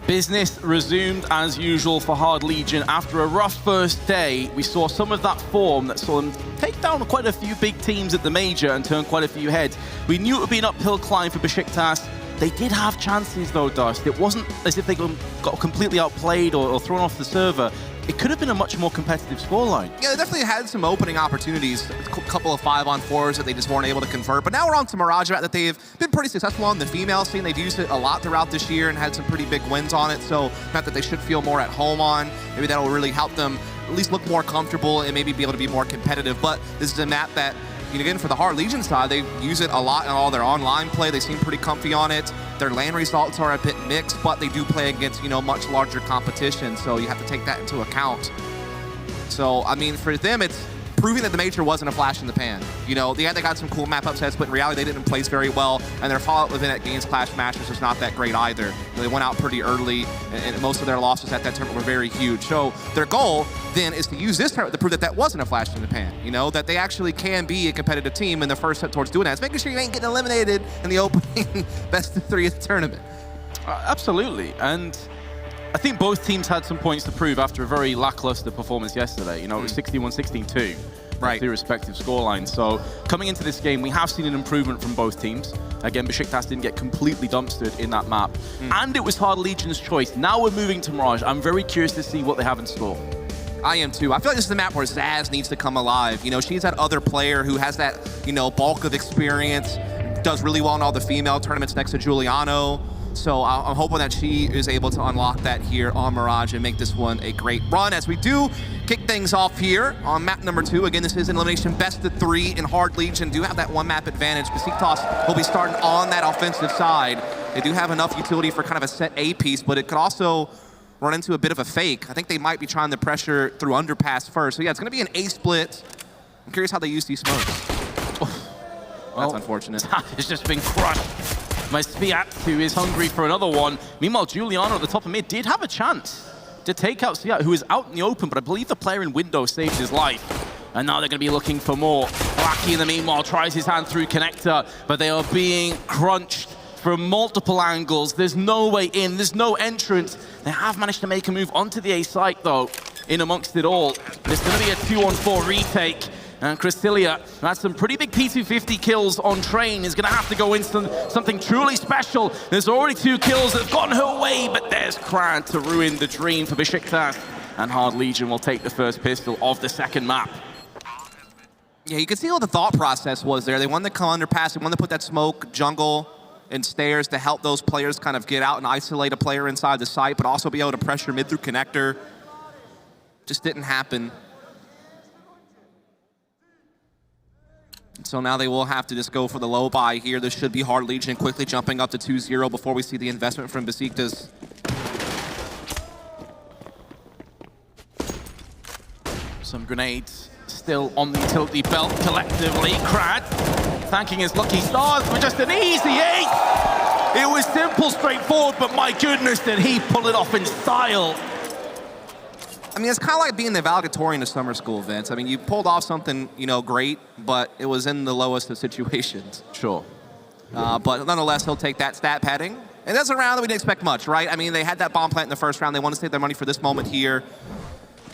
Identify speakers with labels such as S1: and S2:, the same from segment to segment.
S1: Business resumed as usual for Hard Legion. After a rough first day, we saw some of that form that saw them take down quite a few big teams at the major and turn quite a few heads. We knew it would be an uphill climb for Beşiktaş. They did have chances though, Dust. It wasn't as if they got completely outplayed or thrown off the server. It could have been a much more competitive scoreline.
S2: Yeah, they definitely had some opening opportunities, a couple of 5-on-4s that they just weren't able to convert. But now we're on to Mirage, that they've been pretty successful on the female scene. They've used it a lot throughout this year and had some pretty big wins on it. So not that they should feel more at home on. Maybe that'll really help them at least look more comfortable and maybe be able to be more competitive. But this is a map that, again, for the Hard Legion side, they use it a lot in all their online play. They seem pretty comfy on it. Their LAN results are a bit mixed, but they do play against, much larger competition, so you have to take that into account. So, I mean, for them, it's proving that the major wasn't a flash in the pan. They got some cool map upsets, but in reality, they didn't place very well, and their fallout within that Games Clash Masters was not that great either. They went out pretty early, and most of their losses at that tournament were very huge. So their goal, then, is to use this tournament to prove that that wasn't a flash in the pan, that they actually can be a competitive team, and the first step towards doing that is making sure you ain't getting eliminated in the opening best-of-3 tournament.
S1: Absolutely, and I think both teams had some points to prove after a very lackluster performance yesterday. It was 61-16-2, right, the respective scorelines. So coming into this game, we have seen an improvement from both teams. Again, Beşiktaş didn't get completely dumpstered in that map. And it was Hard Legion's choice. Now we're moving to Mirage. I'm very curious to see what they have in store.
S2: I am too. I feel like this is a map where Zaz needs to come alive. She's that other player who has that, bulk of experience, does really well in all the female tournaments next to Giuliano. So I'm hoping that she is able to unlock that here on Mirage and make this one a great run as we do kick things off here on map number 2. Again, this is an elimination best-of-3 in Hard Legion. Do have that one map advantage. Besiktas will be starting on that offensive side. They do have enough utility for kind of a set A piece, but it could also run into a bit of a fake. I think they might be trying to pressure through underpass first. So yeah, it's going to be an A split. I'm curious how they use these smokes. That's unfortunate.
S1: It's just been crushed. My Sviat, is hungry for another one. Meanwhile, Giuliano at the top of mid did have a chance to take out Sviat, who is out in the open, but I believe the player in window saved his life. And now they're going to be looking for more. Blacky, in the meanwhile, tries his hand through connector, but they are being crunched from multiple angles. There's no way in, there's no entrance. They have managed to make a move onto the A site, though, in amongst it all. There's going to be a 2-on-4 retake. And Cristilia, who had some pretty big P250 kills on Train, is going to have to go into something truly special. There's already 2 kills that have gotten her way, but there's Kran to ruin the dream for Beşiktaş. And Hard Legion will take the first pistol of the second map.
S2: Yeah, you can see what the thought process was there. They wanted to come underpass, they wanted to put that smoke, jungle, and stairs to help those players kind of get out and isolate a player inside the site, but also be able to pressure mid through connector. Just didn't happen. So now they will have to just go for the low buy here. This should be Hard Legion quickly jumping up to 2-0 before we see the investment from Besiktas.
S1: Some grenades still on the utility belt collectively. Krad thanking his lucky stars for just an easy 8. It was simple, straightforward, but my goodness, did he pull it off in style.
S2: I mean, it's kind of like being the valedictorian of summer school, Vince. I mean, you pulled off something, great, but it was in the lowest of situations.
S1: Sure.
S2: But nonetheless, he'll take that stat padding. And that's a round that we didn't expect much, right? I mean, they had that bomb plant in the first round. They want to save their money for this moment here.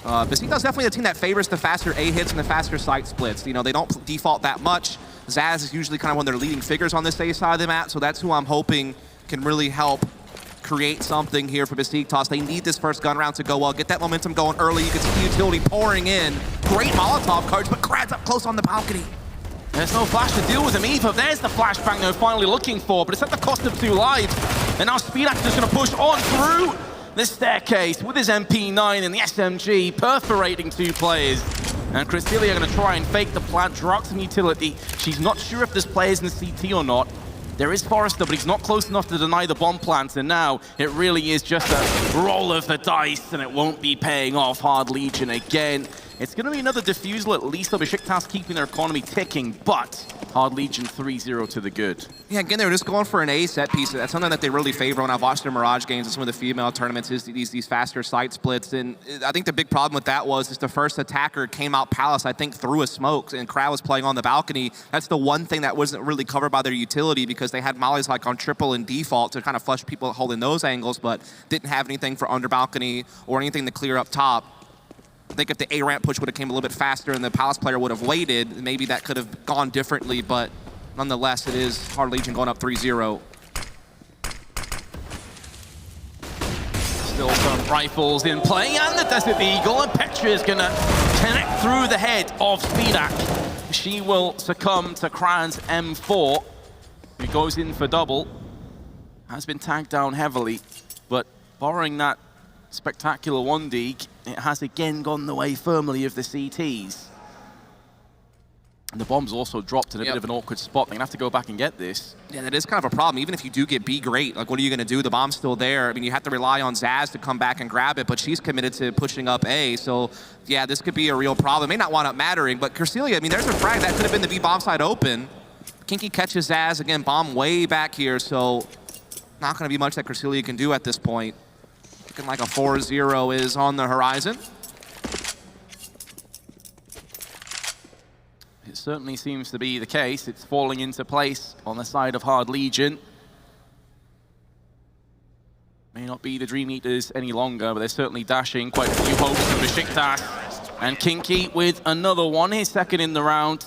S2: Besiktas is definitely a team that favors the faster A hits and the faster site splits. They don't default that much. Zaz is usually kind of one of their leading figures on this A side of the map, so that's who I'm hoping can really help create something here for Besiktas. They need this first gun round to go well. Get that momentum going early. You can see the utility pouring in. Great Molotov coverage, but Krad's up close on the balcony.
S1: There's no flash to deal with him either. There's the flashbang they're finally looking for, but it's at the cost of 2 lives. And now Speedax is going to push on through this staircase with his MP9 and the SMG, perforating 2 players. And Cristilia are going to try and fake the plant, drop some utility. She's not sure if this player's in the CT or not. There is Forrester, but he's not close enough to deny the bomb plant, and now it really is just a roll of the dice, and it won't be paying off. Hard Legion again It's going to be another defusal, at least, of Besiktas keeping their economy ticking, but Hard Legion 3-0 to the good.
S2: Yeah, again, they were just going for an A set piece. That's something that they really favor when I've watched their Mirage games and some of the female tournaments is these faster site splits. And I think the big problem with that was the first attacker came out Palace, I think, through a smoke, and Crowd was playing on the balcony. That's the one thing that wasn't really covered by their utility because they had mollies like on triple and default to kind of flush people holding those angles, but didn't have anything for under balcony or anything to clear up top. I think if the A ramp push would have came a little bit faster and the Palace player would have waited, maybe that could have gone differently, but nonetheless, it is Hard Legion going up 3-0.
S1: Still some rifles in play, and the Desert Eagle, and Petra is gonna connect through the head of Speedak. She will succumb to Kran's M4, who goes in for double. Has been tagged down heavily, but borrowing that spectacular 1D, it has again gone the way firmly of the CTs. And the bomb's also dropped in a bit of an awkward spot. They're gonna have to go back and get this.
S2: Yeah, that is kind of a problem. Even if you do get B, great. Like, what are you gonna do? The bomb's still there. I mean, you have to rely on Zaz to come back and grab it, but she's committed to pushing up A. So, yeah, this could be a real problem. It may not wind up mattering, but Cursilia, I mean, there's a frag. That could have been the B bomb side open. Kinky catches Zaz. Again, bomb way back here, so not gonna be much that Cursilia can do at this point. Looking like a 4-0 is on the horizon.
S1: It certainly seems to be the case. It's falling into place on the side of Hard Legion. May not be the Dream Eaters any longer, but they're certainly dashing quite a few hopes for Besiktas. And Kinky with another one, his second in the round.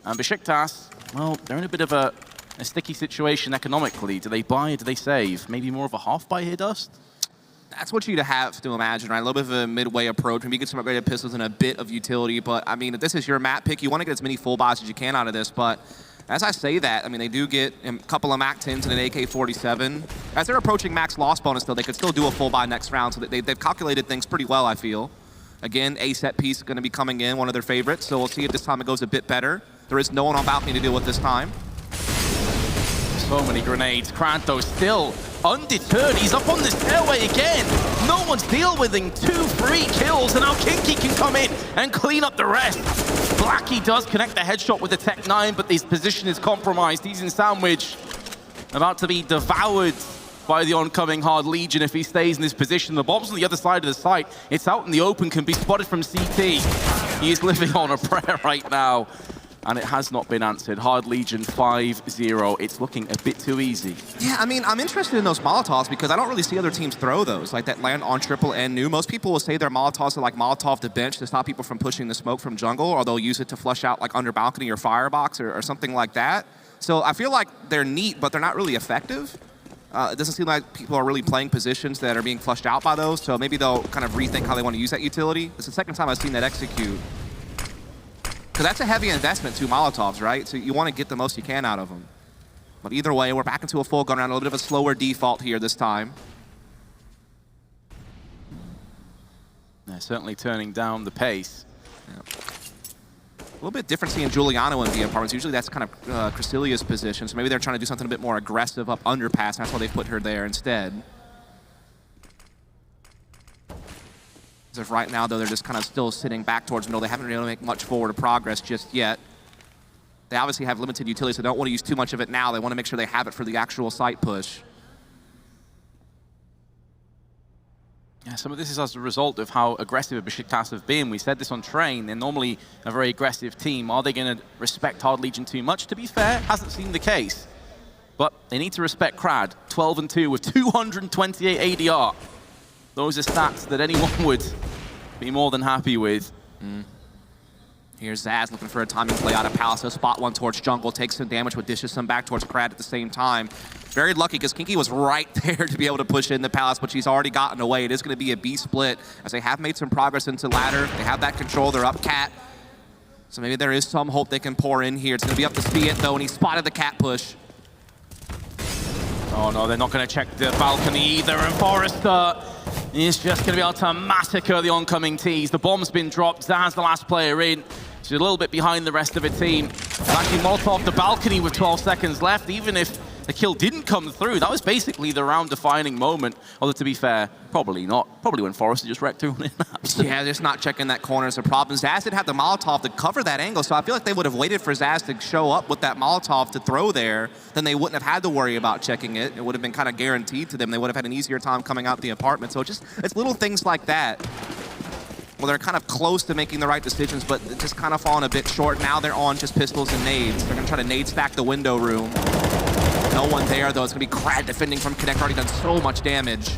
S1: And Besiktas, well, they're in a bit of a sticky situation economically. Do they buy or do they save? Maybe more of a half buy here, Dust?
S2: That's what you'd have to imagine, right? A little bit of a midway approach. Maybe get some upgraded pistols and a bit of utility. But, I mean, if this is your map pick, you want to get as many full buys as you can out of this. But as I say that, I mean, they do get a couple of MAC 10s and an AK-47. As they're approaching max loss bonus, though, they could still do a full buy next round. So they've calculated things pretty well, I feel. Again, A set piece going to be coming in, one of their favorites. So we'll see if this time it goes a bit better. There is no one on balcony to deal with this time.
S1: So many grenades. Kranto still undeterred. He's up on the stairway again. No one's deal with him. 2 free kills, and now Kinky can come in and clean up the rest. Blackie does connect the headshot with the Tech 9, but his position is compromised. He's in sandwich, about to be devoured by the oncoming Hard Legion if he stays in this position. The bomb's on the other side of the site. It's out in the open, can be spotted from CT. He is living on a prayer right now, and it has not been answered. Hard Legion 5-0. It's looking a bit too easy.
S2: Yeah, I mean, I'm interested in those Molotovs because I don't really see other teams throw those, like that land on triple and new. Most people will say their Molotovs are like Molotov to bench to stop people from pushing the smoke from jungle, or they'll use it to flush out like under balcony or firebox or something like that. So I feel like they're neat, but they're not really effective. It doesn't seem like people are really playing positions that are being flushed out by those, so maybe they'll kind of rethink how they want to use that utility. It's the second time I've seen that execute. Because that's a heavy investment, 2 Molotovs, right? So you want to get the most you can out of them. But either way, we're back into a full gun round, a little bit of a slower default here this time.
S1: They're certainly turning down the pace.
S2: Yeah. A little bit different seeing Giuliano in the apartments. Usually that's kind of Cressilia's position, so maybe they're trying to do something a bit more aggressive up underpass, and that's why they put her there instead. As of right now, though, they're just kind of still sitting back towards middle. They haven't been able to make much forward progress just yet. They obviously have limited utility, so they don't want to use too much of it now. They want to make sure they have it for the actual site push.
S1: Yeah, some of this is as a result of how aggressive Besiktas have been. We said this on Train. They're normally a very aggressive team. Are they going to respect Hard Legion too much? To be fair, hasn't seemed the case. But they need to respect Krad. 12-2 with 228 ADR. Those are stats that anyone would be more than happy with.
S2: Here's Zaz looking for a timing play out of Palace. He'll spot one towards jungle, takes some damage, but dishes some back towards Krad at the same time. Very lucky because Kinky was right there to be able to push in the Palace, but she's already gotten away. It is going to be a B split as they have made some progress into ladder. They have that control. They're up cat. So maybe there is some hope they can pour in here. It's going to be up to Spiet though, and he spotted the cat push.
S1: Oh no, they're not going to check the balcony either, and Forrester is just going to be able to massacre the oncoming T's. The bomb's been dropped. Zaz, the last player in. She's a little bit behind the rest of her team. Actually, Molotov the balcony with 12 seconds left. Even if the kill didn't come through. That was basically the round-defining moment. Although, to be fair, probably not. Probably when Forrester just wrecked everyone in.
S2: Yeah, just not checking that corner is a problem. Zaz did have the Molotov to cover that angle, so I feel like they would have waited for Zaz to show up with that Molotov to throw there. Then they wouldn't have had to worry about checking it. It would have been kind of guaranteed to them. They would have had an easier time coming out the apartment. So it's little things like that. Well, they're kind of close to making the right decisions, but just kind of falling a bit short. Now they're on just pistols and nades. They're going to try to nade stack the window room. No one there, though. It's going to be Krad defending from Connect, already done so much damage.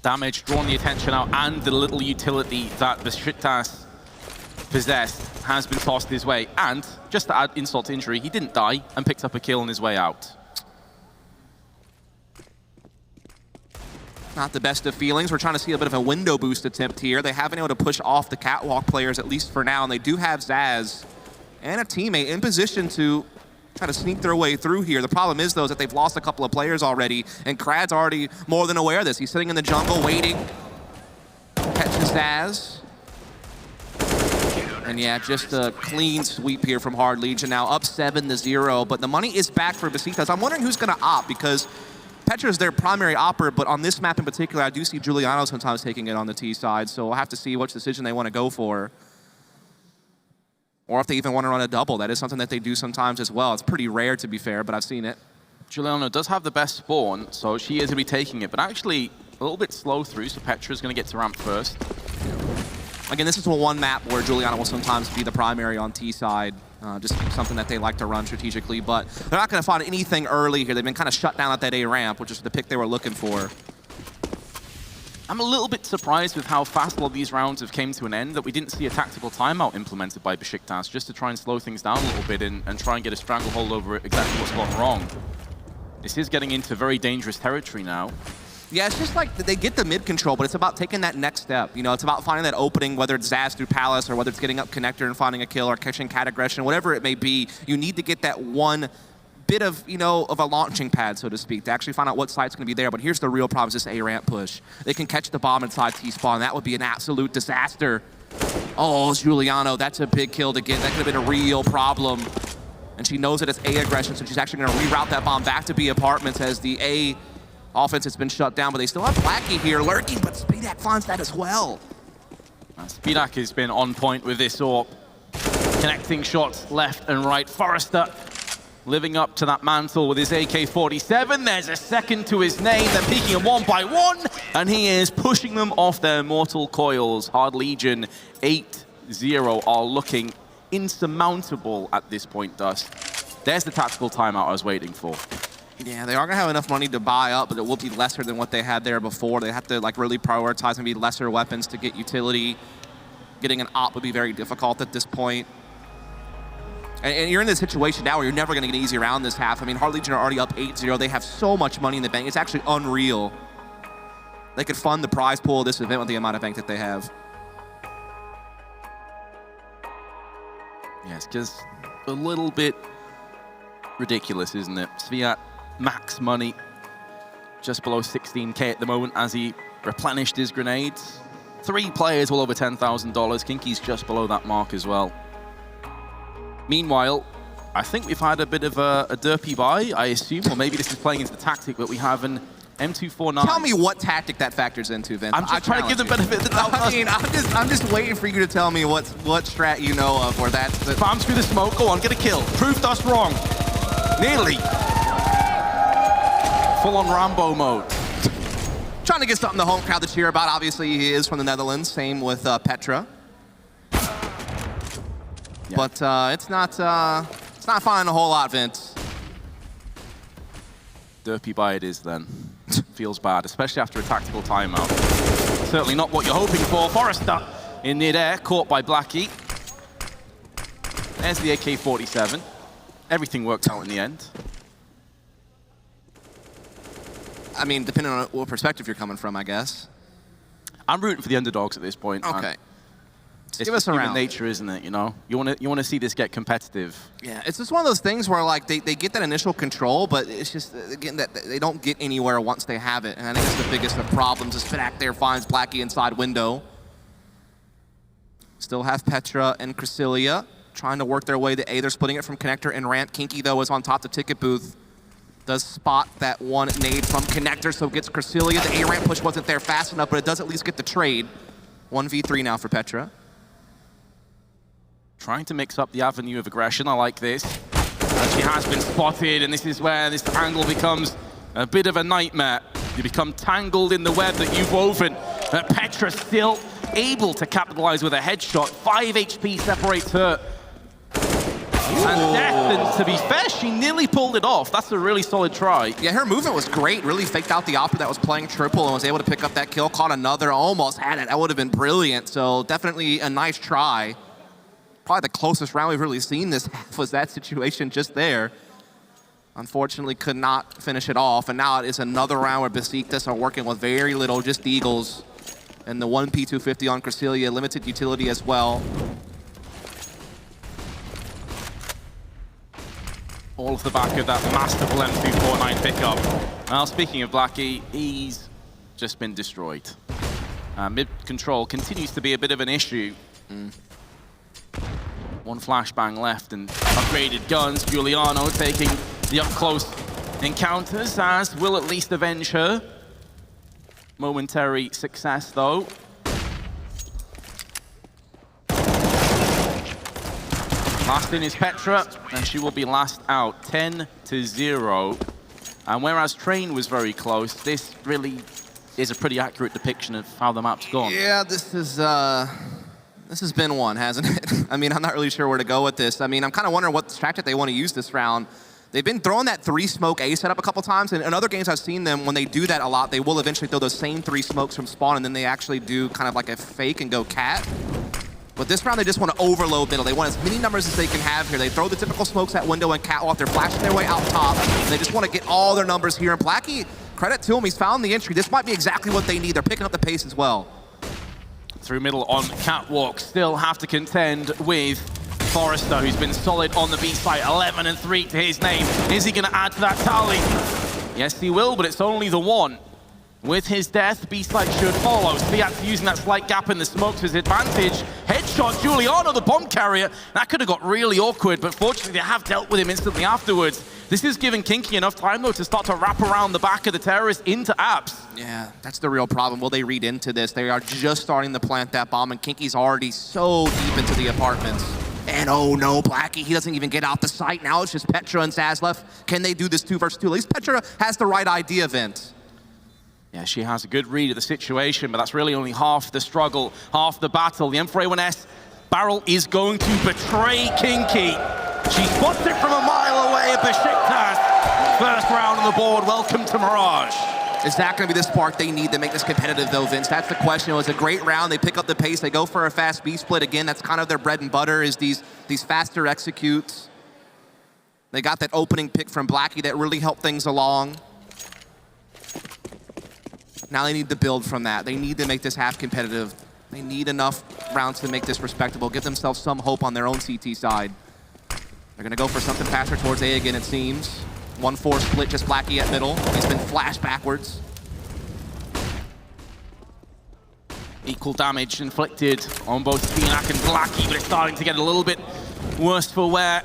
S1: Damage, drawn the attention out, and the little utility that Besiktas possessed has been tossed his way. And, just to add insult to injury, he didn't die and picked up a kill on his way out.
S2: Not the best of feelings. We're trying to see a bit of a window boost attempt here. They haven't been able to push off the catwalk players, at least for now, and they do have Zaz and a teammate in position to try to sneak their way through here. The problem is, though, is that they've lost a couple of players already, and Krad's already more than aware of this. He's sitting in the jungle waiting. Catches Zaz. And yeah, just a clean sweep here from Hard Legion now, up 7-0, but the money is back for Besiktas. I'm wondering who's going to opt, because Petra is their primary opper, but on this map in particular, I do see Giuliano sometimes taking it on the T side, so we'll have to see which decision they want to go for. Or if they even want to run a double. That is something that they do sometimes as well. It's pretty rare, to be fair, but I've seen it.
S1: Giuliano does have the best spawn, so she is going to be taking it, but actually a little bit slow through, so Petra's going to get to ramp first.
S2: Again, this is one map where Giuliano will sometimes be the primary on T side. Just something that they like to run strategically, but they're not going to find anything early here. They've been kind of shut down at that A ramp, which is the pick they were looking for.
S1: I'm a little bit surprised with how fast all these rounds have came to an end, that we didn't see a tactical timeout implemented by Besiktas, just to try and slow things down a little bit and try and get a stranglehold over exactly what's gone wrong. This is getting into very dangerous territory now.
S2: Yeah, it's just like they get the mid control, but it's about taking that next step. You know, it's about finding that opening, whether it's Zaz through Palace or whether it's getting up Connector and finding a kill or catching Cat Aggression, whatever it may be. You need to get that one bit of, you know, of a launching pad, so to speak, to actually find out what site's going to be there. But here's the real problem, is this A ramp push. They can catch the bomb inside T-spawn. That would be an absolute disaster. Oh, Giuliano, that's a big kill to get. That could have been a real problem. And she knows that it's A aggression, so she's actually going to reroute that bomb back to B apartments as the A offense has been shut down, but they still have Blackie here lurking, but Speedak finds that as well.
S1: Speedak has been on point with this AWP. Connecting shots left and right. Forrester living up to that mantle with his AK-47. There's a second to his name. They're peeking him one by one, and he is pushing them off their mortal coils. Hard Legion 8-0 are looking insurmountable at this point, Dust. There's the tactical timeout I was waiting for.
S2: Yeah, they aren't going to have enough money to buy up, but it will be lesser than what they had there before. They have to like really prioritize maybe lesser weapons to get utility. Getting an op would be very difficult at this point. And you're in this situation now where you're never going to get easy around this half. I mean, Hard Legion are already up 8-0. They have so much money in the bank. It's actually unreal. They could fund the prize pool of this event with the amount of bank that they have.
S1: Yes, just a little bit ridiculous, isn't it? Sviat, max money, just below 16K at the moment as he replenished his grenades. 3 players well over $10,000. Kinky's just below that mark as well. Meanwhile, I think we've had a bit of a derpy buy, I assume, or maybe this is playing into the tactic, but we have an M249.
S2: Tell me what tactic that factors into, Vince.
S1: I'm just trying to give them benefit of the doubt.
S2: I mean, I'm just waiting for you to tell me what strat you know of, or that's...
S1: Farm through the smoke, go on, get a kill. Proved us wrong. Nearly. Full-on Rambo mode.
S2: Trying to get something the home crowd to cheer about. Obviously, he is from the Netherlands. Same with Petra. Yeah. But it's not finding a whole lot, Vince.
S1: Derpy buy it is then. Feels bad, especially after a tactical timeout. Certainly not what you're hoping for. Forrester in mid-air, caught by Blackie. There's the AK-47. Everything worked out in the end.
S2: I mean, depending on what perspective you're coming from, I guess.
S1: I'm rooting for the underdogs at this point.
S2: Okay.
S1: It's
S2: give us a round.
S1: Human nature, isn't it? You know, you want to see this get competitive.
S2: Yeah, it's just one of those things where like they get that initial control, but it's just again that they don't get anywhere once they have it, and I think that's the biggest of problems. Is Fidak there finds Blackie inside window. Still have Petra and Cresselia. trying to work their way to A. They're splitting it from connector and ramp. Kinky, though, is on top the ticket booth. Does spot that one nade from connector, so gets Cresselia. The A ramp push wasn't there fast enough, but it does at least get the trade. 1v3 now for Petra.
S1: Trying to mix up the avenue of aggression. I like this. She has been spotted, and this is where this angle becomes a bit of a nightmare. You become tangled in the web that you've woven. Petra still able to capitalize with a headshot. 5 HP separates her. And Death, and to be fair, she nearly pulled it off. That's a really solid try.
S2: Yeah, her movement was great. Really faked out the opper that was playing triple and was able to pick up that kill. Caught another, almost had it. That would have been brilliant. So definitely a nice try. Probably the closest round we've really seen this was that situation just there. Unfortunately, could not finish it off. And now it is another round where Besiktas are working with very little, just Eagles. And the 1P250 on Cresselia, limited utility as well.
S1: All off the back of that masterful M249 pickup. Well, speaking of Blackie, he's just been destroyed. Mid-control continues to be a bit of an issue. One flashbang left and upgraded guns. Giuliano taking the up-close encounters, as will at least avenge her. Momentary success, though. Last in is Petra, and she will be last out, 10-0. And whereas Train was very close, this really is a pretty accurate depiction of how the map's gone.
S2: Yeah, this has been one, hasn't it? I mean, I'm not really sure where to go with this. I mean, I'm kind of wondering what tactic they want to use this round. They've been throwing that 3-smoke A setup a couple times, and in other games I've seen them, when they do that a lot, they will eventually throw those same 3 smokes from spawn, and then they actually do kind of like a fake and go cat. But this round, they just want to overload middle. They want as many numbers as they can have here. They throw the typical smokes at window and catwalk. They're flashing their way out top. They just want to get all their numbers here. And Blackie, credit to him, he's found the entry. This might be exactly what they need. They're picking up the pace as well.
S1: Through middle on catwalk, still have to contend with Forrester, who's been solid on the B site. 11-3 to his name. Is he going to add to that tally? Yes, he will, but it's only the one. With his death, B-site should follow. Spiat's using that slight gap in the smokes to his advantage. Headshot, Giuliano, the bomb carrier. That could have got really awkward, but fortunately they have dealt with him instantly afterwards. This is giving Kinky enough time, though, to start to wrap around the back of the terrorist into apps.
S2: Yeah, that's the real problem. Will they read into this? They are just starting to plant that bomb, and Kinky's already so deep into the apartments. And oh no, Blackie, he doesn't even get out the site. Now it's just Petra and Zaz left. Can they do this 2 versus 2? At least Petra has the right idea, Vince.
S1: Yeah, she has a good read of the situation, but that's really only half the struggle, half the battle. The M4A1S barrel is going to betray Kinky. She spots it from a mile away at Beşiktaş. First round on the board. Welcome to Mirage.
S2: Is that going to be the spark they need to make this competitive, though, Vince? That's the question. It was a great round. They pick up the pace. They go for a fast B split again. That's kind of their bread and butter, is these faster executes. They got that opening pick from Blackie that really helped things along. Now they need to build from that. They need to make this half competitive. They need enough rounds to make this respectable, give themselves some hope on their own CT side. They're going to go for something faster towards A again, it seems. 1-4 split, just Blackie at middle. He's been flashed backwards.
S1: Equal damage inflicted on both Spinak and Blackie, but it's starting to get a little bit worse for wear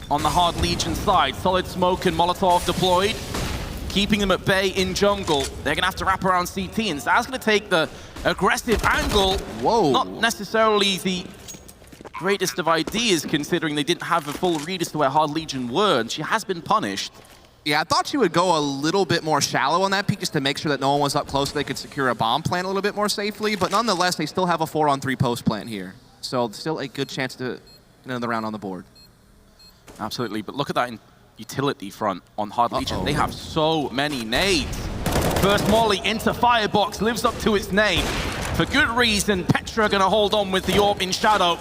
S1: on the Hard Legion side. Solid smoke and Molotov deployed, keeping them at bay in jungle. They're going to have to wrap around CT, and Zaz going to take the aggressive angle.
S2: Whoa.
S1: Not necessarily the greatest of ideas, considering they didn't have a full read as to where Hard Legion were, and she has been punished.
S2: Yeah, I thought she would go a little bit more shallow on that peak just to make sure that no one was up close so they could secure a bomb plant a little bit more safely, but nonetheless, they still have a 4-on-3 post plant here. So still a good chance to get another round on the board.
S1: Absolutely, but look at that utility front on Hard Legion. They have so many nades. First Molly into Firebox, lives up to its name. For good reason, Petra gonna hold on with the AWP in shadow.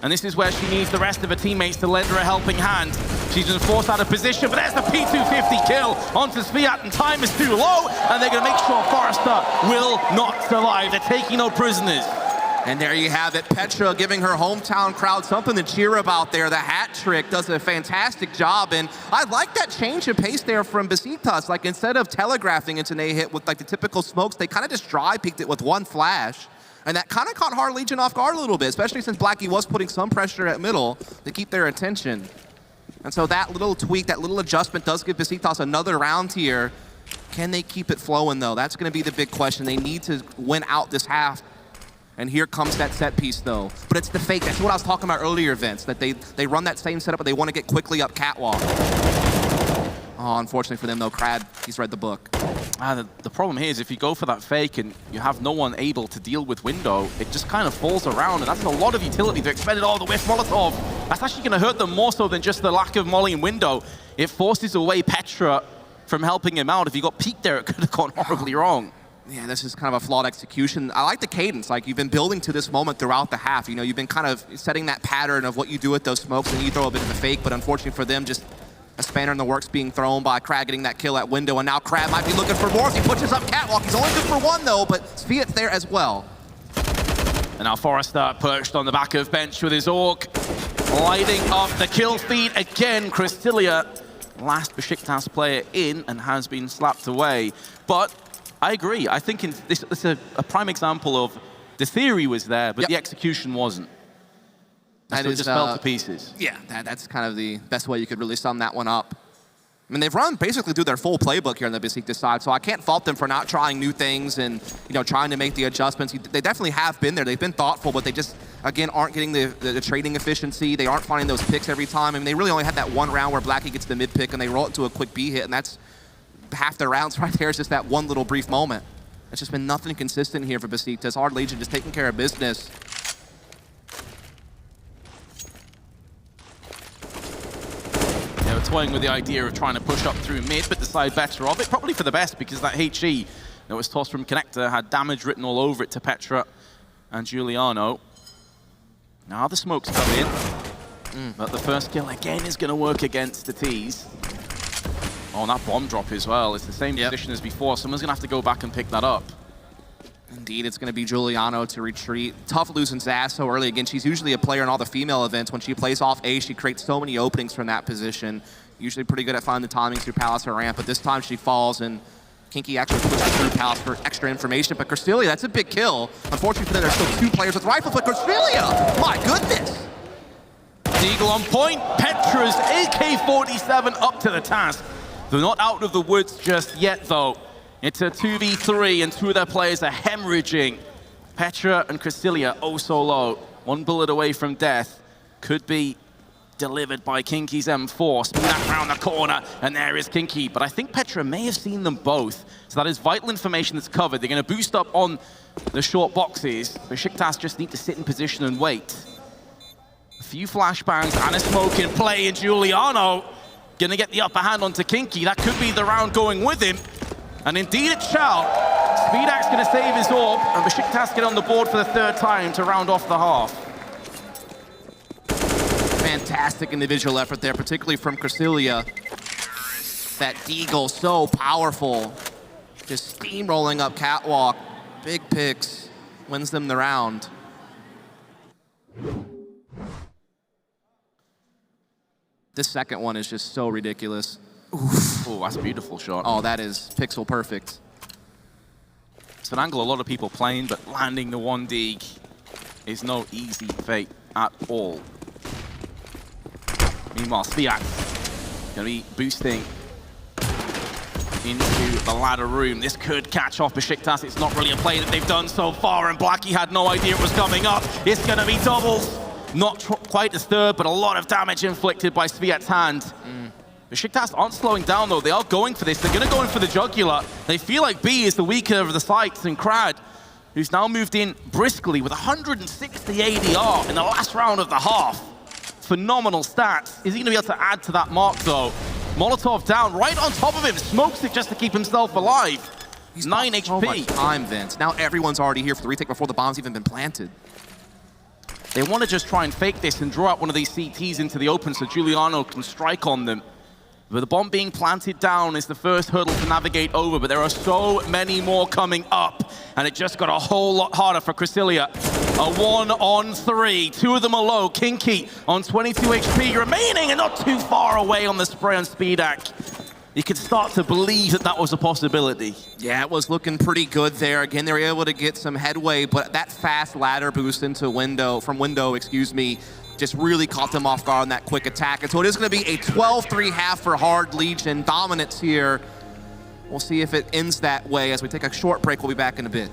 S1: And this is where she needs the rest of her teammates to lend her a helping hand. She's been forced out of position, but there's the P250 kill onto Spiat, and time is too low, and they're gonna make sure Forrester will not survive. They're taking no prisoners.
S2: And there you have it, Petra giving her hometown crowd something to cheer about there. The hat trick does a fantastic job, and I like that change of pace there from Besiktas. Like, instead of telegraphing into an A hit with like the typical smokes, they kind of just dry peeked it with one flash. And that kind of caught Hard Legion off guard a little bit, especially since Blackie was putting some pressure at middle to keep their attention. And so that little tweak, that little adjustment does give Besiktas another round here. Can they keep it flowing, though? That's going to be the big question. They need to win out this half. And here comes that set piece, though. But it's the fake. That's what I was talking about earlier, Vince, that they run that same setup, but they want to get quickly up catwalk. Oh, unfortunately for them, though, Crad, he's read the book.
S1: The problem here is if you go for that fake and you have no one able to deal with window, it just kind of falls around, and that's a lot of utility. They expended all the whiff Molotov. That's actually going to hurt them more so than just the lack of molly and window. It forces away Petra from helping him out. If he got peeked there, it could have gone horribly wrong.
S2: Yeah, this is kind of a flawed execution. I like the cadence. Like, you've been building to this moment throughout the half. You know, you've been kind of setting that pattern of what you do with those smokes, and you throw a bit of a fake, but unfortunately for them, just a spanner in the works being thrown by Crad getting that kill at window, and now Crad might be looking for more as he pushes up catwalk. He's only good for one, though, but Sviat's there as well.
S1: And now Forrester perched on the back of bench with his Orc, lighting up the kill feed again. Cristilia, last Besiktas player in, and has been slapped away. But I agree. I think this is a prime example of the theory was there, but the execution wasn't.
S2: That
S1: just fell to pieces.
S2: Yeah, that's kind of the best way you could really sum that one up. I mean, they've run basically through their full playbook here on the Besiktas side, so I can't fault them for not trying new things and, you know, trying to make the adjustments. They definitely have been there. They've been thoughtful, but they just, again, aren't getting the trading efficiency. They aren't finding those picks every time. I mean, they really only had that one round where Blackie gets the mid pick and they roll it to a quick B hit, and that's half their rounds right there. Is just that one little brief moment. It's just been nothing consistent here for Besiktas. Hard Legion just taking care of business.
S1: Toying with the idea of trying to push up through mid, but decide better of it. Probably for the best, because that HE that was tossed from Connector had damage written all over it to Petra and Giuliano. Now the smokes come in, but the first kill again is going to work against the T's. Oh, and that bomb drop as well. It's the same position as before. Someone's going to have to go back and pick that up.
S2: Indeed, it's going to be Giuliano to retreat. Tough losing Zaz so early. Again, she's usually a player in all the female events. When she plays off A, she creates so many openings from that position. Usually pretty good at finding the timings through Palace or ramp, but this time she falls, and Kinky actually pushes through Palace for extra information. But Cristilia, that's a big kill. Unfortunately for them, there's still two players with rifles, but Cristilia, my goodness!
S1: Eagle on point. Petra's AK-47 up to the task. They're not out of the woods just yet, though. It's a 2v3, and two of their players are hemorrhaging. Petra and Cristilia, oh so low. One bullet away from death. Could be delivered by Kinky's M4. Spin that round the corner, and there is Kinky. But I think Petra may have seen them both. So that is vital information that's covered. They're going to boost up on the short boxes. Besiktas just need to sit in position and wait. A few flashbangs and a smoke in play, and Giuliano going to get the upper hand onto Kinky. That could be the round going with him. And indeed it shall. Speedak's going to save his orb, and Besiktas get on the board for the third time to round off the half.
S2: Fantastic individual effort there, particularly from Cristilia. That Deagle, so powerful. Just steamrolling up catwalk. Big picks. Wins them the round. This second one is just so ridiculous.
S1: Oof. Oh, that's a beautiful shot.
S2: Oh, that is pixel perfect.
S1: It's an angle a lot of people playing, but landing the 1D is no easy feat at all. Meanwhile, Sviat going to be boosting into the ladder room. This could catch off Besiktas. It's not really a play that they've done so far, and Blackie had no idea it was coming up. It's going to be doubles. Not quite as third, but a lot of damage inflicted by Sviat's hand. Besiktas aren't slowing down, though. They are going for this. They're going to go in for the jugular. They feel like B is the weaker of the sites, and Crad, who's now moved in briskly with 160 ADR in the last round of the half. Phenomenal stats. Is he going to be able to add to that mark, though? Molotov down, right on top of him. Smokes it just to keep himself alive. He's 9 HP.
S2: So much time, Vince. Now everyone's already here for the retake before the bomb's even been planted.
S1: They want to just try and fake this and draw out one of these CTs into the open so Giuliano can strike on them. But the bomb being planted down is the first hurdle to navigate over, but there are so many more coming up, and it just got a whole lot harder for Cristilia. A 1-on-3, two of them are low. Kinky on 22 HP remaining, and not too far away on the spray on Speedak. you could start to believe that that was a possibility.
S2: Yeah, it was looking pretty good there. Again, they were able to get some headway, but that fast ladder boost into window, just really caught them off guard on that quick attack. And so it is going to be a 12-3 half for Hard Legion. Dominance here. We'll see if it ends that way. As we take a short break, we'll be back in a bit.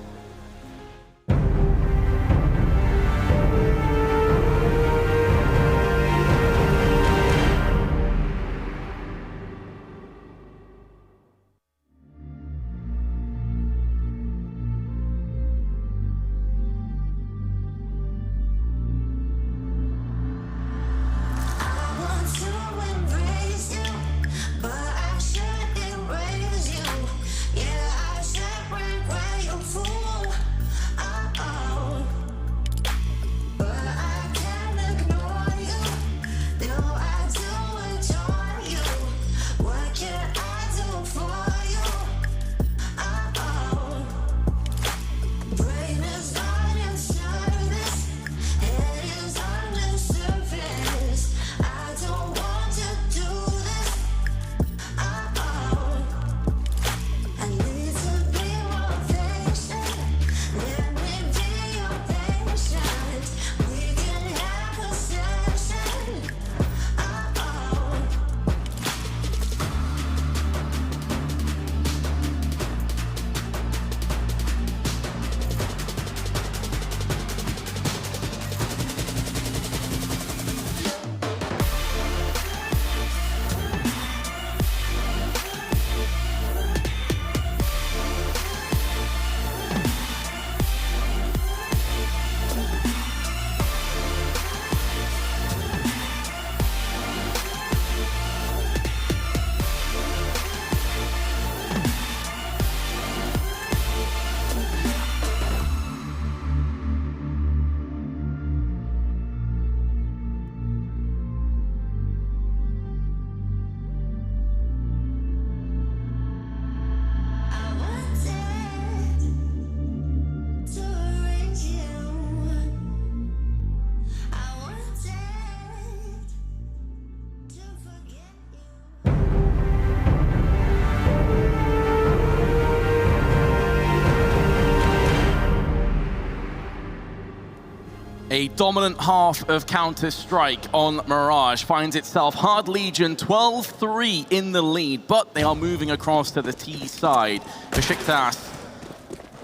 S1: A dominant half of Counter-Strike on Mirage finds itself Hard Legion 12-3 in the lead, but they are moving across to the T side. Beşiktaş,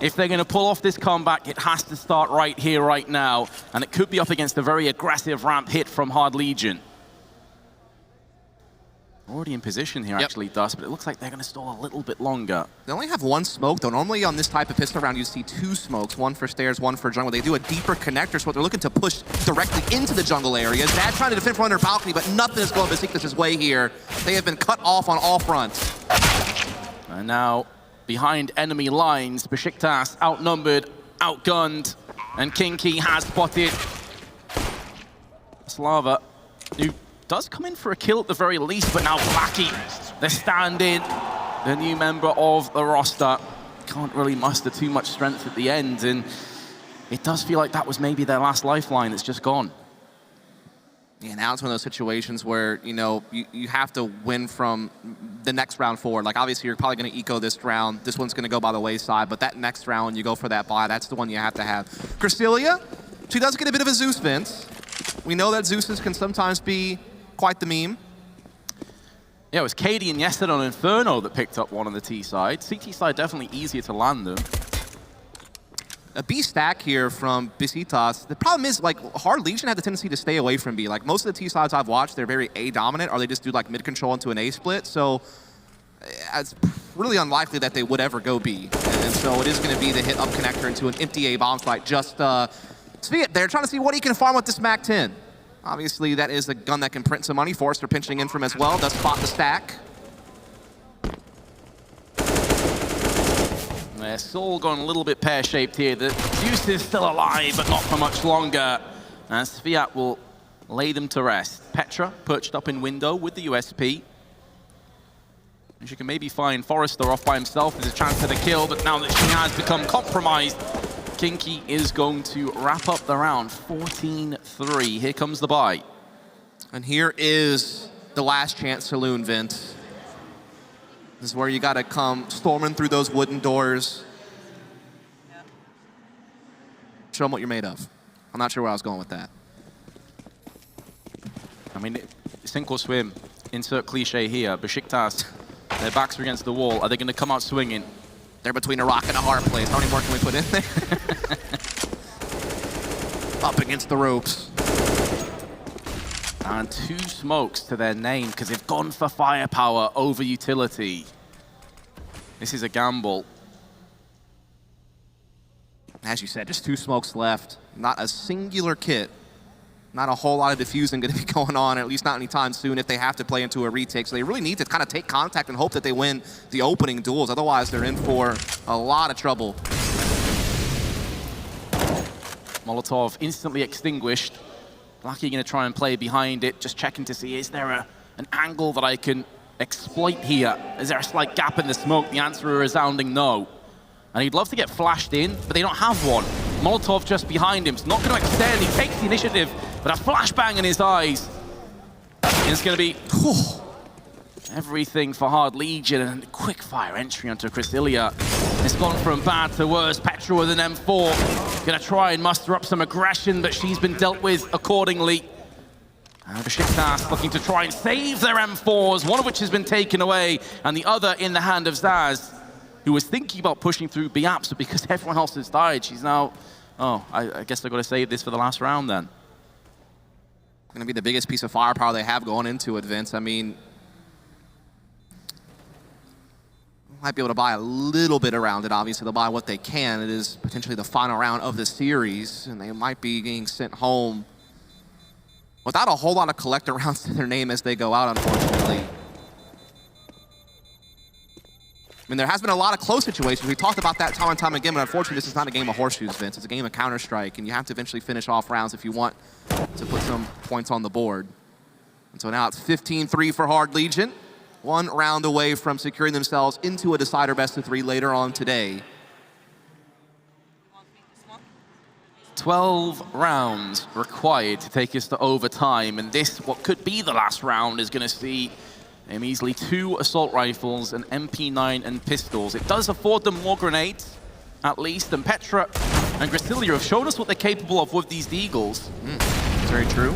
S1: if they're going to pull off this comeback, it has to start right here, right now, and it could be up against a very aggressive ramp hit from Hard Legion. Already in position here, actually, Dust, but it looks like they're going to stall a little bit longer.
S2: They only have one smoke, though. Normally on this type of pistol round, you see two smokes, one for stairs, one for jungle. They do a deeper connector, so they're looking to push directly into the jungle areas. Dad trying to defend from under balcony, but nothing is going Besiktas' way here. They have been cut off on all fronts.
S1: And now, behind enemy lines, Beşiktaş outnumbered, outgunned, and Kinky has spotted Slava, who does come in for a kill at the very least, but now Blackie, the stand-in, the new member of the roster, can't really muster too much strength at the end, and it does feel like that was maybe their last lifeline that's just gone.
S2: Yeah, now it's one of those situations where, you know, you have to win from the next round forward. Like, obviously, you're probably going to eco this round. This one's going to go by the wayside, but that next round, you go for that buy. That's the one you have to have. Crystelia, she does get a bit of a Zeus Vince. We know that Zeuses can sometimes be quite the meme.
S1: Yeah, it was Katie and yesterday on Inferno that picked up one on the T side. CT side definitely easier to land them.
S2: A B stack here from Besiktas. The problem is, like, Hard Legion had the tendency to stay away from B. Like, most of the T sides I've watched, they're very A dominant, or they just do like mid control into an A split. So it's really unlikely that they would ever go B. And so it is going to be the hit up connector into an empty A bomb site. Just Sviat there trying to see what he can farm with this MAC-10. Obviously, that is a gun that can print some money. Forrester pinching in from as well. Does spot the stack.
S1: They're still going a little bit pear-shaped here. The Zeus is still alive, but not for much longer. And Sviat will lay them to rest. Petra perched up in window with the USP. And she can maybe find Forrester off by himself. There's a chance for the kill, but now that she has become compromised, Kinky is going to wrap up the round 14-3. Here comes the buy.
S2: And here is the last chance saloon, Vince. This is where you got to come storming through those wooden doors. Show them what you're made of. I'm not sure where I was going with that.
S1: I mean, sink or swim. Insert cliche here. Beşiktaş, their backs are against the wall. Are they going to come out swinging?
S2: They're between a rock and a hard place. How many more can we put in there? Up against the ropes.
S1: And 2 smokes to their name because they've gone for firepower over utility. This is a gamble.
S2: As you said, just 2 smokes left. Not a singular kit. Not a whole lot of diffusing going to be going on, at least not anytime soon if they have to play into a retake. So they really need to kind of take contact and hope that they win the opening duels. Otherwise, they're in for a lot of trouble.
S1: Molotov instantly extinguished. Lucky going to try and play behind it, just checking to see, is there an angle that I can exploit here? Is there a slight gap in the smoke? The answer a resounding no. And he'd love to get flashed in, but they don't have one. Molotov just behind him. It's not going to extend. He takes the initiative, but a flashbang in his eyes. And it's going to be everything for Hard Legion and a quick fire entry onto Chrysilla. It's gone from bad to worse. Petra with an M4. Going to try and muster up some aggression, but she's been dealt with accordingly. And Beşiktaş looking to try and save their M4s, one of which has been taken away, and the other in the hand of Zaz, who was thinking about pushing through Biaps, but because everyone else has died, she's now, oh, I guess they've got to save this for the last round then.
S2: Going to be the biggest piece of firepower they have going into it, Vince. I mean, might be able to buy a little bit around it. Obviously, they'll buy what they can. It is potentially the final round of the series, and they might be getting sent home without a whole lot of collector rounds to their name as they go out, unfortunately. I mean, there has been a lot of close situations. We talked about that time and time again, but unfortunately, this is not a game of horseshoes, Vince. It's a game of Counter-Strike, and you have to eventually finish off rounds if you want to put some points on the board. And so now it's 15-3 for Hard Legion. 1 round away from securing themselves into a decider best-of-3 later on today.
S1: 12 rounds required to take us to overtime, and this, what could be the last round, is going to see a measly 2 assault rifles, an MP9 and pistols. It does afford them more grenades, at least, and Petra and Chrysilla have shown us what they're capable of with these Deagles.
S2: Very true.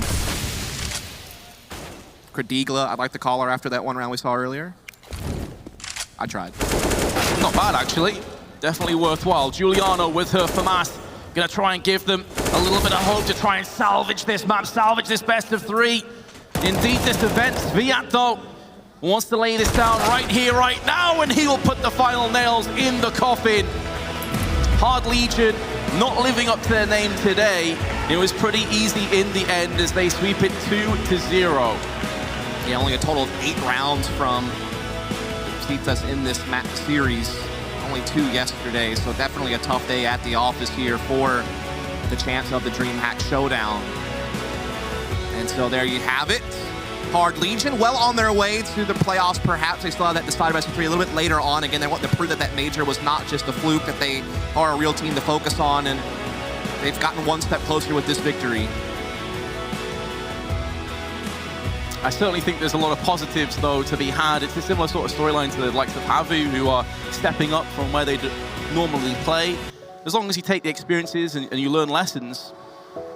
S2: Credigla, I'd like to call her after that 1 round we saw earlier. I tried.
S1: Not bad, actually. Definitely worthwhile. Giuliano with her FAMAS. Gonna try and give them a little bit of hope to try and salvage this map, salvage this best-of-3. Indeed, this event. Sviat, though, wants to lay this down right here, right now, and he will put the final nails in the coffin. Hard Legion not living up to their name today. It was pretty easy in the end as they sweep it 2-0.
S2: Yeah, only a total of 8 rounds from Besiktas in this match series. Only 2 yesterday, so definitely a tough day at the office here for the chance of the DreamHack showdown. And so there you have it. Hard Legion well on their way to the playoffs. Perhaps they still have that decider best of 3 a little bit later on. Again, they want to prove that that major was not just a fluke, that they are a real team to focus on, and they've gotten 1 step closer with this victory.
S1: I certainly think there's a lot of positives, though, to be had. It's a similar sort of storyline to the likes of Havu, who are stepping up from where they normally play. As long as you take the experiences and you learn lessons,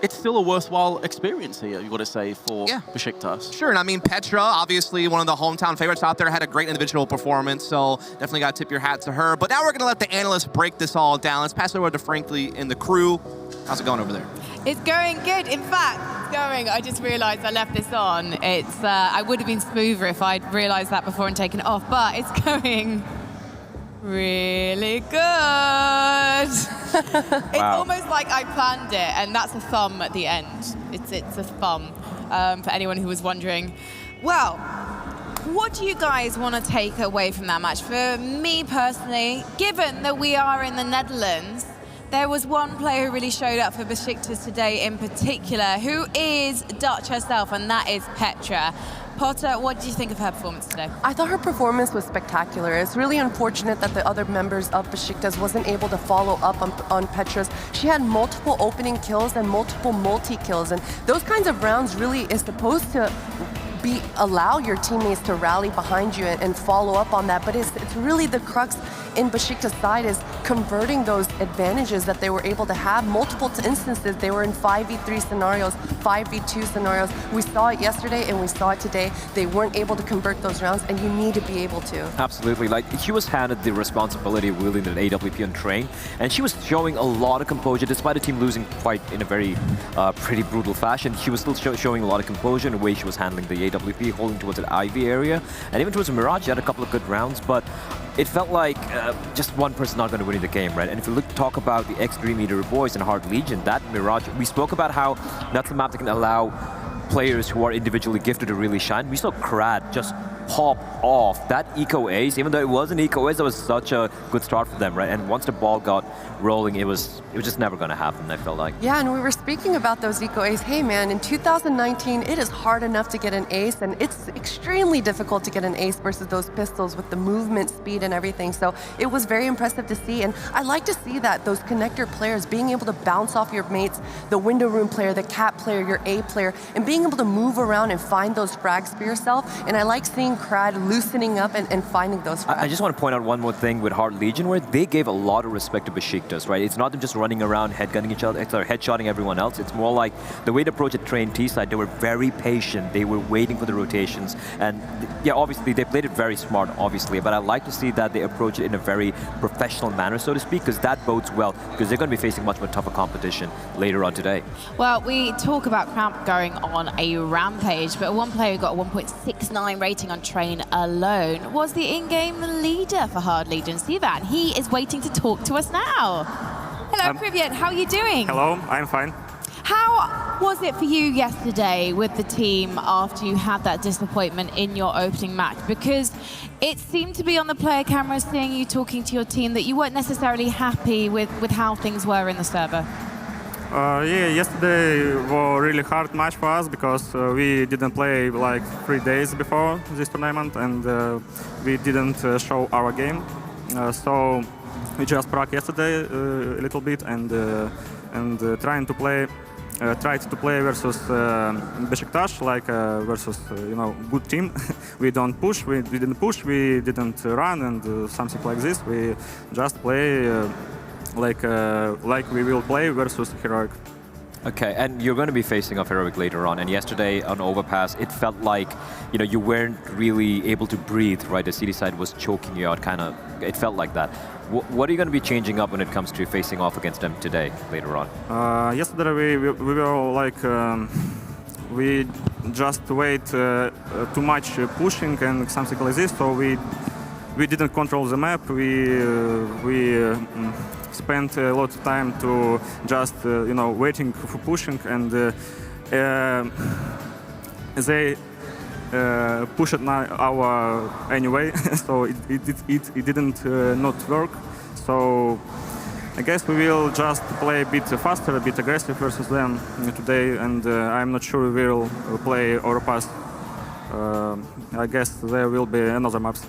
S1: it's still a worthwhile experience here, you've got to say, for Beşiktaş.
S2: Sure, and I mean, Petra, obviously one of the hometown favorites out there, had a great individual performance, so definitely got to tip your hat to her. But now we're going to let the analysts break this all down. Let's pass it over to Franklin and the crew. How's it going over there?
S3: It's going good. In fact, it's going. I just realised I left this on. It's I would have been smoother if I'd realised that before and taken it off, but it's going really good. It's almost like I planned it, and that's a thumb at the end. It's a thumb for anyone who was wondering. Well, what do you guys want to take away from that match? For me personally, given that we are in the Netherlands, there was one player who really showed up for Besiktas today in particular, who is Dutch herself, and that is Petra. Potter, what did you think of her performance today?
S4: I thought her performance was spectacular. It's really unfortunate that the other members of Besiktas wasn't able to follow up on Petra's. She had multiple opening kills and multiple multi-kills, and those kinds of rounds really is supposed to allow your teammates to rally behind you and follow up on that. But it's really the crux in Besiktas' side is converting those advantages that they were able to have. Multiple instances, they were in 5v3 scenarios, 5v2 scenarios. We saw it yesterday and we saw it today. They weren't able to convert those rounds, and you need to be able to.
S5: Absolutely. Like, she was handed the responsibility of wielding an AWP on train, and she was showing a lot of composure, despite the team losing quite in a very pretty brutal fashion. She was still showing a lot of composure in the way she was handling the AWP, holding towards the Ivy area, and even towards the Mirage. She had a couple of good rounds, but it felt like just one person not going to win the game, right? And if you talk about the X-Dream Eater boys and Hard Legion, that Mirage, we spoke about how that's a map that can allow players who are individually gifted to really shine. We saw Krad just pop off. That eco ace, even though it was an eco ace, that was such a good start for them, right? And once the ball got rolling, it was just never going to happen, I felt like.
S4: Yeah, and we were speaking about those eco ace. Hey man, in 2019, it is hard enough to get an ace, and it's extremely difficult to get an ace versus those pistols with the movement, speed, and everything. So it was very impressive to see, and I like to see that, those connector players being able to bounce off your mates, the window room player, the cap player, your A player, and being able to move around and find those frags for yourself. And I like seeing Krad loosening up and finding those frags.
S5: I just want to point out one more thing with Hard Legion, where they gave a lot of respect to Besiktas, right? It's not them just running around, headgunning each other, headshotting everyone else. It's more like the way they approached the train T side, they were very patient. They were waiting for the rotations. And yeah, obviously, they played it very smart, obviously, but I like to see that they approach it in a very professional manner, so to speak, because that bodes well, because they're going to be facing much more tougher competition later on today.
S3: Well, we talk about Cramp going on a rampage, but one player who got a 1.69 rating on train alone was the in-game leader for Hard Legion, Sivan. He is waiting to talk to us now. Hello, Privyet. How are you doing?
S6: Hello, I'm fine.
S3: How was it for you yesterday with the team after you had that disappointment in your opening match? Because it seemed to be on the player cameras, seeing you talking to your team, that you weren't necessarily happy with how things were in the server.
S6: Yeah, yesterday was a really hard match for us because we didn't play like 3 days before this tournament, and we didn't show our game. So we just practiced yesterday a little bit and tried to play versus Beşiktaş, like versus good team. We didn't push, we didn't run, and something like this. We just play like we will play versus Heroic.
S5: Okay, and you're going to be facing off Heroic later on, and yesterday on Overpass, it felt like, you weren't really able to breathe, right? The CD side was choking you out, kind of, it felt like that. What are you going to be changing up when it comes to facing off against them today, later on?
S6: Yesterday we were like, we just wait too much pushing and something like this, so we didn't control the map. We spent a lot of time to just waiting for pushing, and they pushed our anyway, so it didn't not work. So I guess we will just play a bit faster, a bit aggressive versus them today, and I'm not sure we will play Overpass. I guess there will be another maps.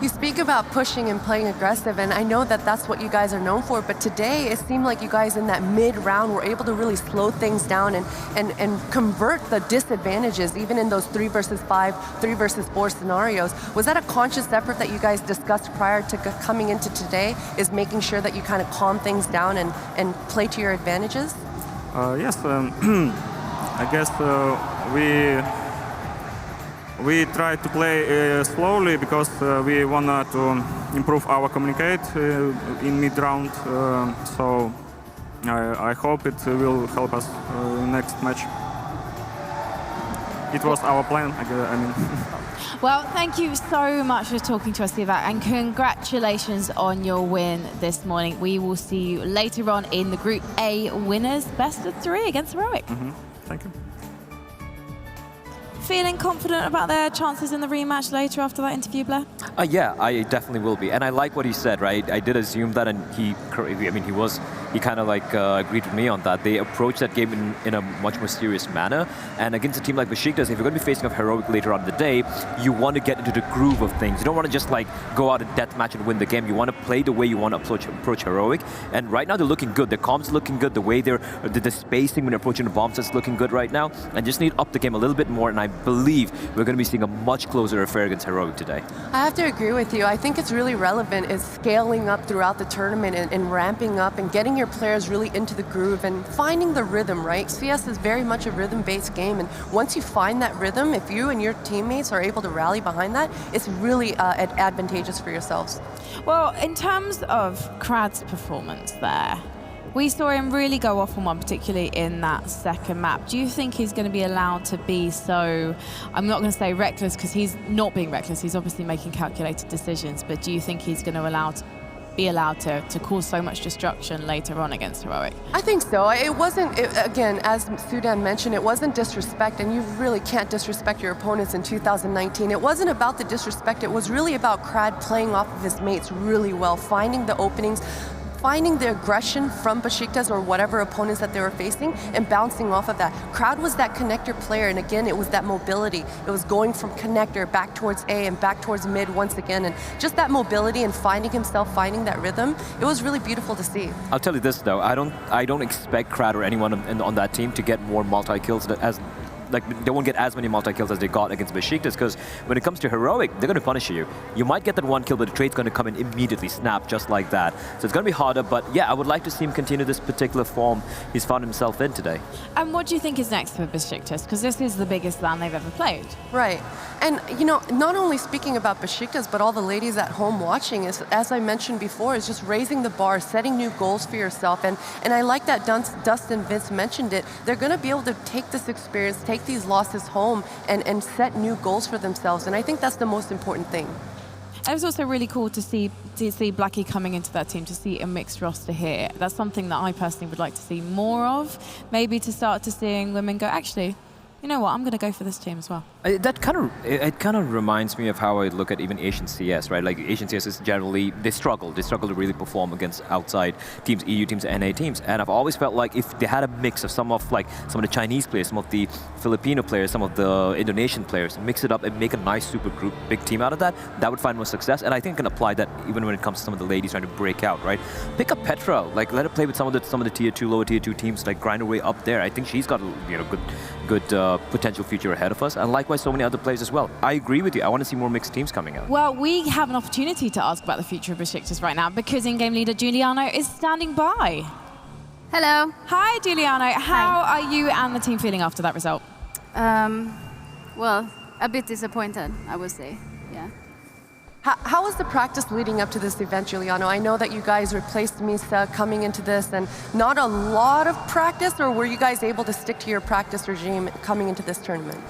S4: You speak about pushing and playing aggressive, and I know that that's what you guys are known for, but today it seemed like you guys in that mid-round were able to really slow things down and convert the disadvantages, even in those 3 versus 5, 3 versus 4 scenarios. Was that a conscious effort that you guys discussed prior to coming into today, is making sure that you kind of calm things down and play to your advantages?
S6: Yes, I guess we try to play slowly because we want to improve our communicate in mid-round. So I hope it will help us next match. It was our plan, I mean.
S3: Well, thank you so much for talking to us, Sivan, and congratulations on your win this morning. We will see you later on in the Group A winners, best of 3 against Heroic.
S6: Thank you.
S3: Feeling confident about their chances in the rematch later after that interview, Blair?
S5: Yeah, I definitely will be. And I like what he said, right? I did assume that, and he was he kind of like agreed with me on that. They approach that game in a much more serious manner. And against a team like Besiktas, if you're going to be facing off Heroic later on in the day, you want to get into the groove of things. You don't want to just like go out and deathmatch and win the game. You want to play the way you want to approach Heroic. And right now they're looking good. Their comms looking good. The way the spacing when they're approaching the bomb set's looking good right now. And just need to up the game a little bit more. And I believe we're going to be seeing a much closer affair against Heroic today.
S4: I have to agree with you. I think it's really relevant is scaling up throughout the tournament and ramping up and getting your players really into the groove and finding the rhythm, right? CS is very much a rhythm-based game, and once you find that rhythm, if you and your teammates are able to rally behind that, it's really advantageous for yourselves.
S3: Well, in terms of Krad's performance there, we saw him really go off on one, particularly in that second map. Do you think he's going to be allowed to be so, I'm not going to say reckless, because he's not being reckless, he's obviously making calculated decisions, but do you think he's going to be allowed to cause so much destruction later on against Heroic?
S4: I think so. It wasn't, again, as Sudan mentioned, it wasn't disrespect, and you really can't disrespect your opponents in 2019. It wasn't about the disrespect, it was really about Krad playing off of his mates really well, finding the openings, finding the aggression from Besiktas or whatever opponents that they were facing and bouncing off of that. Krad was that connector player, and again, it was that mobility. It was going from connector back towards A and back towards mid once again, and just that mobility and finding himself, finding that rhythm, it was really beautiful to see.
S5: I'll tell you this though, I don't expect Krad or anyone on that team to get more multi-kills as they won't get as many multi-kills as they got against Besiktas, because when it comes to Heroic, they're going to punish you. You might get that one kill, but the trade's going to come in immediately, snap, just like that. So it's going to be harder, but yeah, I would like to see him continue this particular form he's found himself in today.
S3: And what do you think is next for Besiktas? Because this is the biggest LAN they've ever played.
S4: Right. And, you know, not only speaking about Besiktas, but all the ladies at home watching, is, as I mentioned before, is just raising the bar, setting new goals for yourself. And I like that Dustin Vince mentioned it. They're going to be able to take this experience, take these losses home, and set new goals for themselves. And I think that's the most important thing.
S3: It was also really cool to see Blackie coming into that team, to see a mixed roster here. That's something that I personally would like to see more of. Maybe to start to seeing women go, actually, you know what, I'm going to go for this team as well.
S5: It kind of reminds me of how I look at even Asian CS, right? Like Asian CS is generally, they struggle to really perform against outside teams, EU teams, NA teams. And I've always felt like if they had a mix of some of the Chinese players, some of the Filipino players, some of the Indonesian players, mix it up and make a nice super group, big team out of that, that would find more success. And I think I can apply that even when it comes to some of the ladies trying to break out, right? Pick up Petra, like let her play with some of the tier 2, lower tier 2 teams, like grind her way up there. I think she's got good potential future ahead of us, and likewise so many other players as well. I agree with you. I want to see more mixed teams coming out.
S3: Well, we have an opportunity to ask about the future of Besiktas right now, because in-game leader Giuliano is standing by.
S7: Hello.
S3: Hi, Giuliano. How are you and the team feeling after that result?
S7: Well, a bit disappointed, I would say. Yeah.
S4: How was the practice leading up to this event, Giuliano? I know that you guys replaced Misa coming into this, and not a lot of practice, or were you guys able to stick to your practice regime coming into this tournament?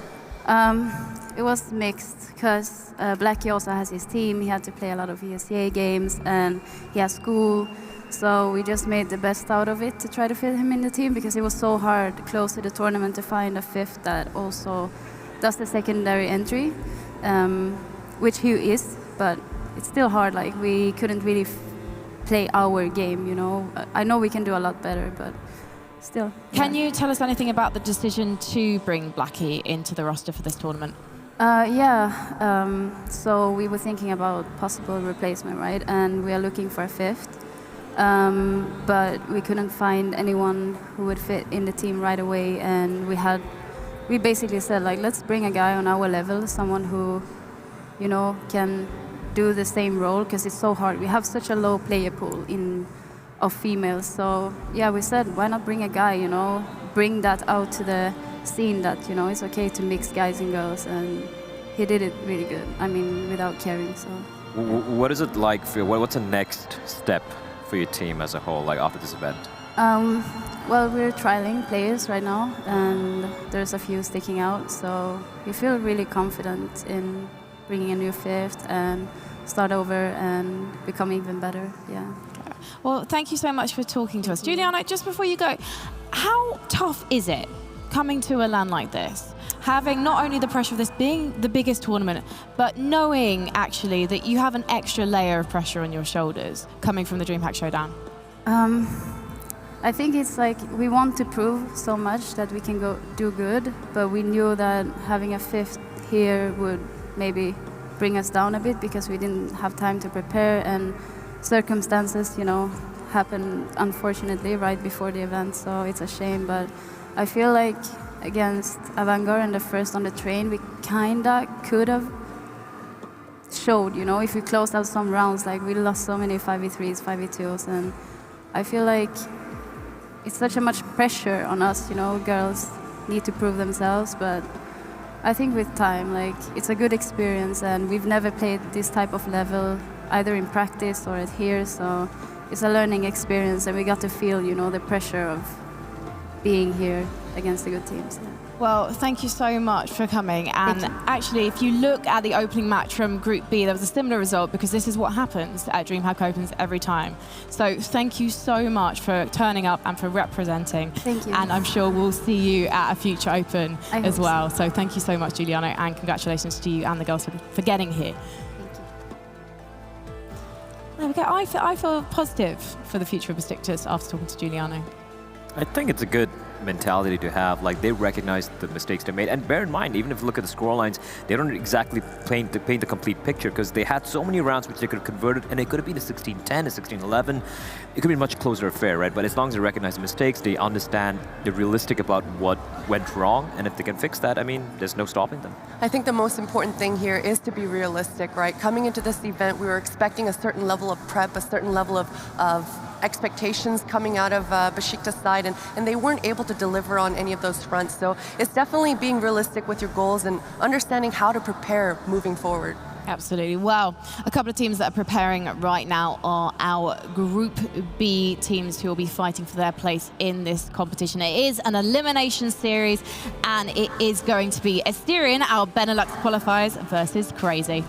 S7: It was mixed, because Blackie also has his team. He had to play a lot of ESCA games, and he has school. So we just made the best out of it to try to fit him in the team, because it was so hard close to the tournament to find a fifth that also does the secondary entry, which he is. But it's still hard, like we couldn't really play our game, you know. I know we can do a lot better, but still.
S3: Can you tell us anything about the decision to bring Blackie into the roster for this tournament?
S7: So we were thinking about possible replacement, right? And we are looking for a fifth, but we couldn't find anyone who would fit in the team right away. And we basically said, like, let's bring a guy on our level, someone who, you know, can do the same role, because it's so hard. We have such a low player pool of females. So yeah, we said, why not bring a guy, you know, bring that out to the scene that, you know, it's okay to mix guys and girls. And he did it really good. I mean, without caring. So.
S5: What is it like for you? What's the next step for your team as a whole, like after this event?
S7: Well, we're trialing players right now, and there's a few sticking out. So we feel really confident in bringing a new fifth and start over and become even better, yeah.
S3: Well, thank you so much for talking to us. Giuliano, just before you go, how tough is it coming to a LAN like this? Having not only the pressure of this being the biggest tournament, but knowing actually that you have an extra layer of pressure on your shoulders coming from the DreamHack Showdown?
S7: I think it's like we want to prove so much that we can go do good, but we knew that having a 5th here would maybe bring us down a bit because we didn't have time to prepare, and circumstances, you know, happened unfortunately right before the event, so it's a shame. But I feel like against Avangard and the first on the train, we kinda could have showed, you know, if we closed out some rounds, like we lost so many 5v3s, 5v2s, and I feel like it's such a much pressure on us, you know, girls need to prove themselves, but I think with time, like, it's a good experience, and we've never played this type of level, either in practice or at here, so it's a learning experience, and we got to feel, you know, the pressure of being here against the good teams. Yeah.
S3: Well, thank you so much for coming. And actually, if you look at the opening match from Group B, there was a similar result, because this is what happens at DreamHack Opens every time. So thank you so much for turning up and for representing.
S7: Thank you.
S3: And I'm sure we'll see you at a future Open as well.
S7: So.
S3: So thank you so much, Giuliano, and congratulations to you and the girls for getting here. There we go. I feel positive for the future of Besiktas after talking to Giuliano.
S5: I think it's a good mentality to have. Like, they recognize the mistakes they made, and bear in mind, even if you look at the score lines, they don't exactly paint the complete picture, because they had so many rounds which they could have converted, and it could have been a 16-10, a 16-11. It could be a much closer affair, right? But as long as they recognize the mistakes, they understand, they're realistic about what went wrong, and if they can fix that, I mean, there's no stopping them.
S4: I think the most important thing here is to be realistic, right? Coming into this event, we were expecting a certain level of prep, a certain level of expectations coming out of Beşiktaş side, and they weren't able to deliver on any of those fronts. So it's definitely being realistic with your goals and understanding how to prepare moving forward.
S3: Absolutely. Well, a couple of teams that are preparing right now are our Group B teams who will be fighting for their place in this competition. It is an elimination series, and it is going to be Asterion, our Benelux qualifiers, versus Crazy.